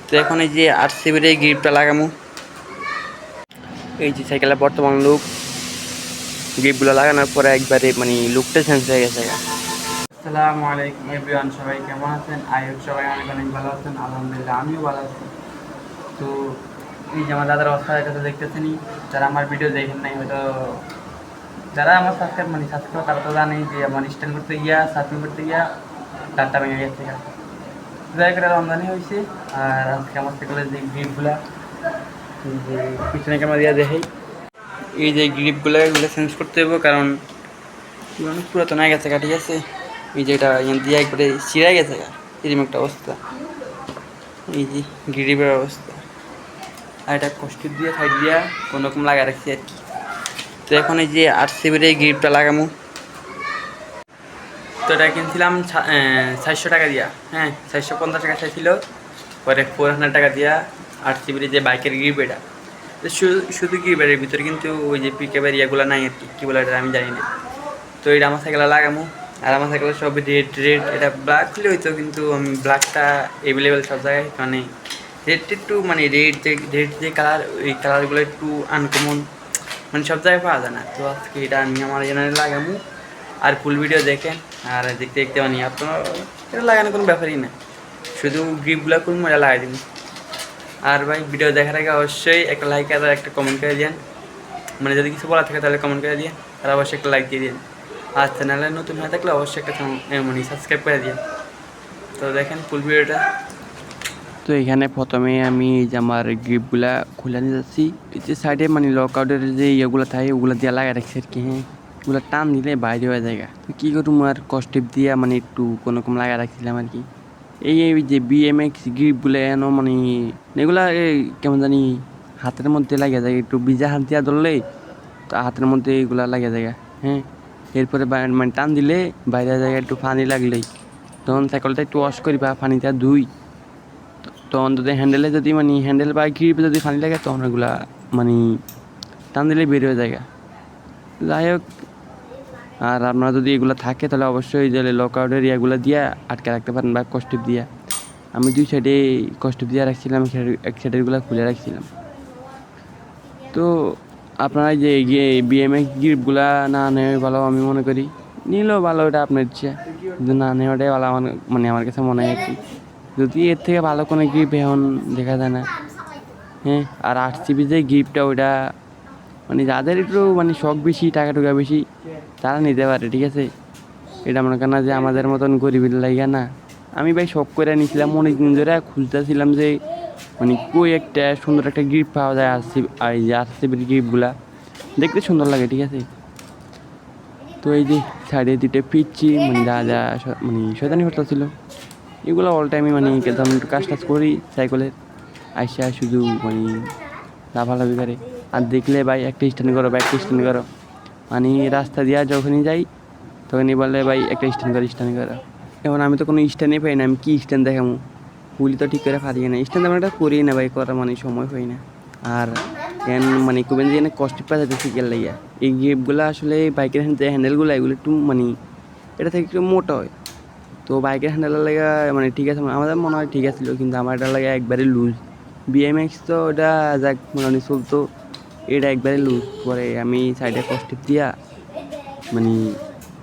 তো এখন এই যে RCB এর গ্রিপটা লাগামু। এই যে সাইকেলের বর্তমান লুক, গ্রিপগুলো লাগানোর পরে একবারে মানে লুকটা চেঞ্জ হয়ে গেছে। আসসালামু আলাইকুম এভরিওয়ান, সবাই কেমন আছেন? আই হোপ সবাই অনেক অনেক ভালো আছেন। আলহামদুলিল্লাহ আমিও ভালো আছি। তো এই যে আমার দাদার অবস্থা কথা দেখতেছেনি, যারা আমার ভিডিও দেখেন নাই হয়তো, যারা আমার সাবস্ক্রাইব তারা তো জানেই যে আমার স্ট্যান্ড করতে গিয়া সার্ফিং করতে গিয়া তারটা ভেঙে গেছে। যাই করে রমজানি হয়েছে। আর আজকে আমার সাইকেলের যে গ্রিপগুলা, যে পিছনে ক্যামেরা দিয়া দেখেই, এই যে গ্রিপগুলো এগুলো চেঞ্জ করতে হবে, কারণ অনেক পুরাতন হয়ে গেছে। ঠিক আছে, এই যে এটা এখান দিয়ে একবারে ছিঁড়ে গেছে, এরকম একটা অবস্থা। এই যে গ্রিপের অবস্থা, আর এটা কষ্ট দিয়ে সাইড দিয়া কোনোরকম লাগাই রাখছি আর কি। তো এখন এই যে RCB এর গ্রিপটা লাগামু। তো এটা কিনছিলাম 400 টাকা দিয়া, হ্যাঁ 450 টাকা চাইছিল, পরে 400 টাকা দিয়া RCB এর যে বাইকের গ্রিপ, এটা শুধু গ্রিপের ভিতরে কিন্তু ওই যে পিকআপের ইয়েগুলো নাই আর কি, কী বলে এটা আমি জানি না। তো এটা আমার সাইকেলে লাগামো। আর আমার সাইকেলে সব রেড রেড, এটা ব্ল্যাক হলে হইতো, কিন্তু আমি ব্ল্যাকটা অ্যাভেলেবেল সব জায়গায়, মানে রেডটা একটু মানে রেড যে কালার, ওই কালারগুলো একটু আনকমন, মানে সব জায়গায় পাওয়া যায় না। তো আজকে এটা আমি আমার জেনারে লাগামো। আর ফুল ভিডিও দেখেন, আর দেখতে দেখতে মানে আপনার এটা লাগানোর কোনো ব্যাপারই না, শুধু গ্রিপগুলো কোন মজা লাগাই দিন। আর ভাই ভিডিও দেখার আগে অবশ্যই একটা লাইক আর একটা কমেন্ট করে দিন, মানে যদি কিছু বলা থাকে তাহলে কমেন্ট করে দিন, আর অবশ্যই একটা লাইক দিয়ে দিন। আর চ্যানেলে নতুন হয়ে থাকলে অবশ্যই একটা মানে সাবস্ক্রাইব করে দিন। তো দেখেন ফুল ভিডিওটা। তো এখানে প্রথমে আমি এই যে আমার গ্রিপগুলা খুলে নিয়ে যাচ্ছি। এই যে সাইডে মানে লক আউটের যে ইয়েগুলো থাকে ওগুলো দিয়ে লাগাই রাখছি আর কি। হ্যাঁ, ওগুলো টান দিলে বাইরে হয়ে যায়। তো কী করুম, আর কস্টেপ দিয়ে মানে একটু কোনোরকম লাগাই রাখছিলাম আর কি। এই যে BMX গ্রিপগুলো এনো মানে এগুলা কেমন জানি হাতের মধ্যে লাগে যায়, একটু ভিজা হাত দিয়া ধরলেই তো হাতের মধ্যে এগুলা লাগে যায়। হ্যাঁ, এরপরে মানে টান দিলে বাইরে জায়গায় একটু পানি লাগলেই, তখন সাইকেলটা একটু ওয়াশ করি বা পানিটা ধুই, তখন যদি হ্যান্ডেলে যদি মানে হ্যান্ডেল বা গ্রিপে যদি পানি লাগে তখন ওগুলা মানে টান দিলে বের হয়ে যায়। যাই হোক, আর আপনারা যদি এগুলো থাকে তাহলে অবশ্যই যে লক আউটের ইয়েগুলো দিয়ে আটকে রাখতে পারেন বা কস্টিপ দিয়ে। আমি দুই সাইডে কস্টিপ দিয়ে রাখছিলাম, এক সাইডেরগুলো খুলে রাখছিলাম। তো আপনারা যে BMX গ্রিপগুলা না নেওয়াই ভালো আমি মনে করি, নিলেও ভালো, এটা আপনার ইচ্ছা, কিন্তু না নেওয়াটাই ভালো মানে আমার কাছে মনে হয় আর কি। যদি এর থেকে ভালো কোনো গ্রিপ এখন দেখা যায় না। হ্যাঁ, আর RCB যে গ্রিপটা ওইটা মানে যাদের একটু মানে শখ বেশি, টাকা টুকা বেশি, তারা নিতে পারে। ঠিক আছে, এটা মনে করেন না যে আমাদের মতন গরিবের লাইগা না। আমি ভাই শখ করে নিয়েছিলাম, অনেক দিন ধরে খুঁজতেছিলাম যে মানে কই একটা সুন্দর একটা গ্রিপ পাওয়া যায়। এই যে RCBর গ্রিপগুলা দেখতে সুন্দর লাগে। ঠিক আছে, তো এই যে সাইডে দুটো পিচ্ছি মানে যা মানে শয়তানি করতেছিল, এগুলো অল টাইমই মানে যখন একটু কাজ টাজ করি সাইকেলের, আইসা শুধু মানে লাফালাফি করে। আর দেখলে ভাই একটা স্ট্যান্ড করো, বা একটা স্ট্যান্ড করো, মানে রাস্তা দিয়া যখনই যাই তখনই বলে ভাই একটা স্ট্যান্ড করো। এখন আমি তো কোনো স্ট্যান্ডই পাই না, আমি কি স্ট্যান্ড দেখাবো, পুলি তো ঠিক করে পারি না, স্ট্যান্ড তেমন একটা করি না ভাই, করার মানে সময় পাই না। আর মানে কুবেন যে কষ্ট পাওয়া যাচ্ছে গেল লাইয়া, এই গ্রিপগুলো আসলে বাইকের হ্যান্ডেলগুলো এগুলো একটু মানে এটা থেকে একটু মোটা হয়। তো বাইকের হ্যান্ডেলের লাগা মানে ঠিক আছে, আমাদের মনে হয় ঠিক আছিল, কিন্তু আমার এটা লাগে একবারে লুজ। BMX তো ওটা যাক মানে চলতো, এটা একবারে লুজ। পরে আমি সাইডে কস্টিপ দিয়া মানে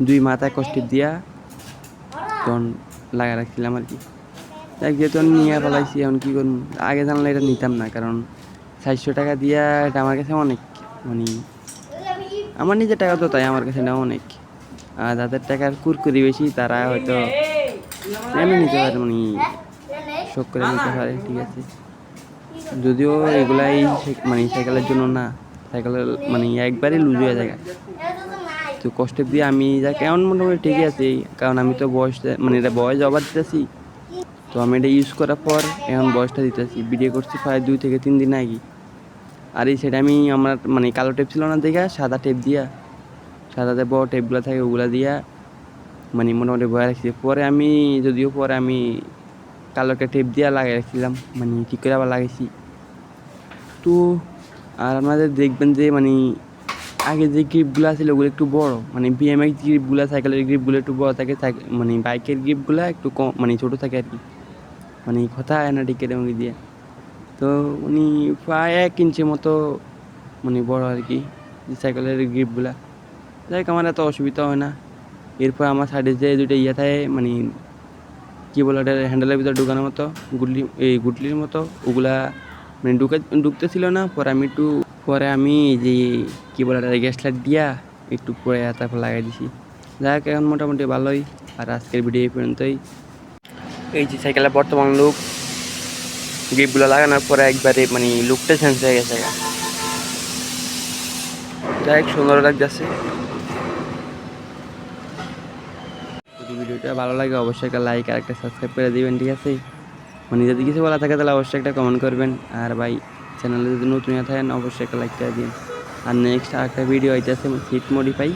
দুই মাথায় কস্টিপ দিয়া তখন লাগা রাখছিলাম আর কি। দেখ যেহেতু আমি নিয়ে ফেলাইছি, এখন কী করুন, আগে জানলে এটা নিতাম না, কারণ 400 টাকা দিয়া এটা আমার কাছে অনেক, মানে আমার নিজের টাকা তো, তাই আমার কাছে এটা অনেক। আর যাদের টাকার কুরকুরি বেশি তারা হয়তো এমনি নিতে পারে, মানে শখ করে নিতে পারে। ঠিক আছে, যদিও এগুলাই মানে সাইকেলের জন্য না, সাইকেলের মানে একবারই লুজ হয়ে যায়। তো কষ্ট দিয়ে আমি যা কেমন মোটামুটি ঠিকই আছি, কারণ আমি তো বয়স মানে এটা বয়স অবার দিতেছি। তো আমি এটা ইউজ করার পর এখন বয়সটা দিতেছি, ভিডিও করছি প্রায় 2 থেকে 3 দিন আগে। আর এই সেটা আমি আমার মানে কালো টেপ ছিল না দেখা, সাদা টেপ দিয়া, সাদাতে বড় টেপগুলো থাকে ওগুলা দিয়া মানে মোটামুটি বয়ে রাখছি। পরে আমি কালো একটা টেপ দিয়া লাগিয়ে রাখছিলাম, মানে ঠিক করে আবার লাগাইছি। তো আর আপনাদের দেখবেন যে মানে আগে যে গ্রিপগুলো ছিল ওগুলো একটু বড়, মানে BMX গ্রিপগুলো, সাইকেলের গ্রিপগুলো একটু বড় থাকে, মানে বাইকের গ্রিপগুলো একটু কম মানে ছোটো থাকে আর কি, মানে কথা হয় না ঠিক এরকম দিয়ে। তো উনি প্রায় 1 ইঞ্চি মতো মানে বড় আর কি সাইকেলের গ্রিপগুলা। যাই হোক আমার এত অসুবিধা হয় না। এরপর আমার সাইডে যে দুটো ইয়ে থাকে মানে কী বলে ওটা হ্যান্ডেলের ভিতরে ঢুকানোর মতো গুটলির মতো ওগুলা মানে ঢুকতেছিল না। পরে আমি যে কী বলে ওটা গ্যাস লাইট দিয়া একটু পরে তারপর লাগাই দিছি। যাই হোক এখন মোটামুটি ভালোই। আর আজকের ভিডিও এই পর্যন্তই। এই যে সাইকেলের বর্তমান লুক, গ্রিপগুলো লাগানোর পরে একবারে মানে লুকটা চেঞ্জ হয়ে গেছে। যাই হোক সুন্দর লাগতেছে। যদি ভিডিওটা ভালো লাগে অবশ্যই একটা লাইক আর একটা সাবস্ক্রাইব করে দিবেন, ঠিক আছে? মানে যদি কিছু বলা থাকে তাহলে অবশ্যই একটা কমেন্ট করবেন। আর ভাই চ্যানেলে যদি নতুন থাকেন অবশ্যই একটা লাইক করে দিন। আর নেক্সট আরেকটা ভিডিও হইতেছে সিট মডিফাই।